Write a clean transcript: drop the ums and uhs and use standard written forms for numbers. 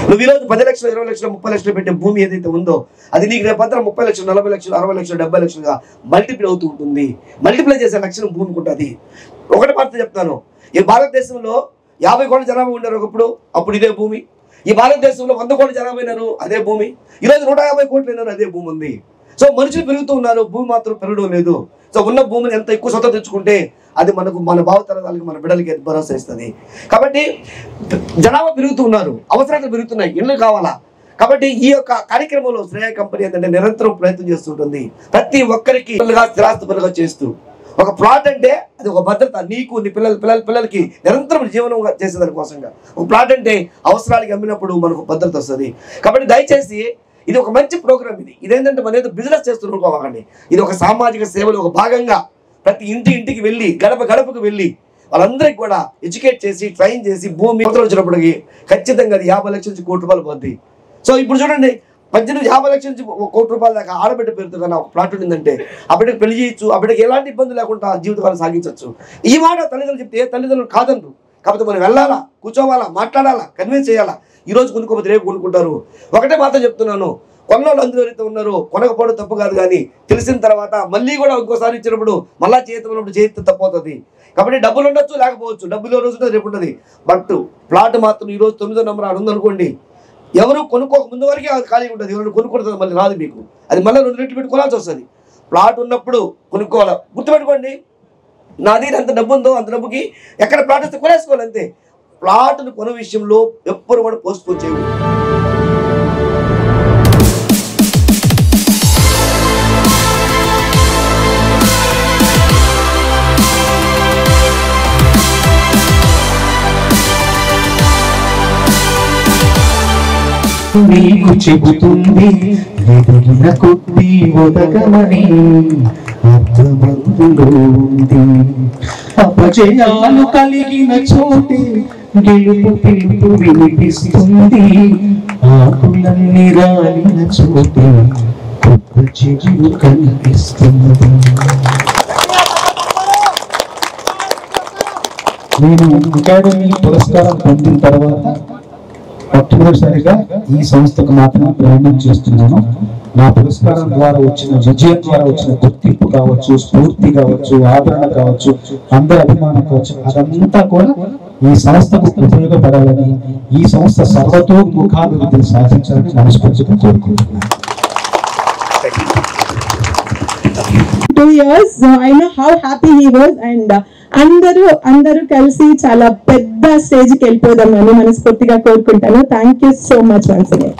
నువ్వు ఈరోజు 10 లక్షలు 20 లక్షలు 30 లక్షలు పెట్టే భూమి ఏదైతే ఉందో అది నీకు రేపంతా 30 లక్షలు 40 లక్షలు 60 లక్షలు 70 లక్షలుగా మల్టిప్లై అవుతూ ఉంటుంది. మల్టిప్లై చేసే లక్షణం భూమికి ఉంటుంది. ఒకటి మాత్రం చెప్తాను, ఈ భారతదేశంలో 50 కోట్ల జనాభా ఉన్నారు ఒకప్పుడు, అప్పుడు ఇదే భూమి. ఈ భారతదేశంలో 100 కోట్ల జనాభా అయినారు, అదే భూమి. ఈరోజు 150 కోట్లు అయినారు, అదే భూమి ఉంది. సో మనుషులు పెరుగుతూ ఉన్నారు, భూమి మాత్రం పెరగడం లేదు. సో ఉన్న భూమిని ఎంత ఎక్కువ సొంత తెచ్చుకుంటే అది మనకు మన భావితరాలకి మన బిడ్డలకి భరోసా ఇస్తుంది. కాబట్టి జనాభా పెరుగుతూ ఉన్నారు, అవసరాలు పెరుగుతున్నాయి, ఇళ్ళు కావాలా. కాబట్టి ఈ యొక్క కార్యక్రమంలో శ్రేయ కంపెనీ ఏంటంటే నిరంతరం ప్రయత్నం చేస్తుంటుంది. ప్రతి ఒక్కరికి స్థిరాస్తిపరులుగా చేస్తూ ఒక ప్లాట్ అంటే అది ఒక భద్రత, నీకు నీ పిల్లలకి నిరంతరం జీవనం చేసేదానికోసంగా. ఒక ప్లాట్ అంటే అవసరాలకి అమ్మినప్పుడు మనకు భద్రత వస్తుంది. కాబట్టి దయచేసి ఇది ఒక మంచి ప్రోగ్రామ్. ఇదేంటంటే మన ఏదో బిజినెస్ చేస్తున్నది, ఇది ఒక సామాజిక సేవలో ఒక భాగంగా ప్రతి ఇంటికి వెళ్ళి గడపకు వెళ్ళి వాళ్ళందరికీ కూడా ఎడ్యుకేట్ చేసి ట్రైన్ చేసి భూమి వచ్చినప్పటికి ఖచ్చితంగా అది 50 లక్షల నుంచి కోటి రూపాయలు పోద్ది. సో ఇప్పుడు చూడండి, 50 లక్షల నుంచి కోటి రూపాయల దాకా ఆడబిడ్డ పేరుతో కన్నా ఒక ప్లాట్ ఉండిందంటే అప్పటికి పెళ్లి చేయొచ్చు, అప్పటికి ఎలాంటి ఇబ్బంది లేకుండా జీవితకాలం సాగించవచ్చు. ఈ మాట తల్లిదండ్రులు చెప్తే తల్లిదండ్రులు కాదనరు. కాకపోతే మనం వెళ్ళాలా, కూర్చోవాలా, మాట్లాడాలా, కన్విన్స్ చేయాలా. ఈరోజు కొనుక్కోపోతే రేపు కొనుక్కుంటారు. ఒకటే మాత్రం చెప్తున్నాను, కొన్నోళ్ళు అందరూ ఎవరైతే ఉన్నారో కొనకపోవడం తప్పు కాదు, కానీ తెలిసిన తర్వాత మళ్ళీ కూడా ఇంకోసారి ఇచ్చినప్పుడు మళ్ళా చేతి తప్పు అవుతుంది. కాబట్టి డబ్బులు ఉండొచ్చు, లేకపోవచ్చు, డబ్బులు రోజు ఉంటుంది, రేపు ఉంటుంది. బట్ ప్లాట్ మాత్రం ఈరోజు 9వ నెంబర్ ఆడు ఉందనుకోండి, ఎవరు కొనుక్కోక ముందు వరకే అది ఖాళీగా ఉంటుంది. ఎవరు కొనుక్కుంటుంది మళ్ళీ రాదు మీకు, అది మళ్ళీ 2 రెట్లు పెట్టి కొనాల్సి వస్తుంది. ప్లాట్ ఉన్నప్పుడు కొనుక్కోవాలా. గుర్తుపెట్టుకోండి, నాది ఎంత డబ్బు ఉందో అంత డబ్బుకి ఎక్కడ ప్లాట్ వస్తే కొనేసుకోవాలి అంతే. ప్లాట్ను కొనే విషయంలో ఎప్పుడు కూడా పోస్ట్పోన్ చేయకూడదు. నీకు చెబుతుంది ఎదిగిన కొద్ది ఒదగమని అర్థమందులో ఉంది. అపజయాలు కలిగిన చోటే గెలుపు పిలుపు వినిపిస్తుంది. ఆకులన్నీ రాలిన చోటే కొత్త చిగురు కనిపిస్తుంది. నేను అకాడమీ పురస్కారం పొందిన తర్వాత మొట్టమొదటిసారిగా ఈ సంస్థకు మాత్రం ప్రయాణం చేస్తున్నాను. నా పురస్కారం ద్వారా వచ్చిన విజయం ద్వారా వచ్చిన గుర్తింపు కావచ్చు, స్ఫూర్తి కావచ్చు, ఆదరణ కావచ్చు, అందరి అభిమానం కావచ్చు, అదంతా కూడా ఈ సంస్థకు ఉపయోగపడాలని, ఈ సంస్థ సర్వతోముఖాభివృద్ధిని సాధించాలని మనస్ఫూర్తిగా కోరుకుంటున్నాను. 2 years, I know how happy he was, and అందరూ కలిసి చాలా పెద్ద స్టేజ్కి వెళ్ళిపోదామని మనస్ఫూర్తిగా కోరుకుంటాను. Thank you so much once again.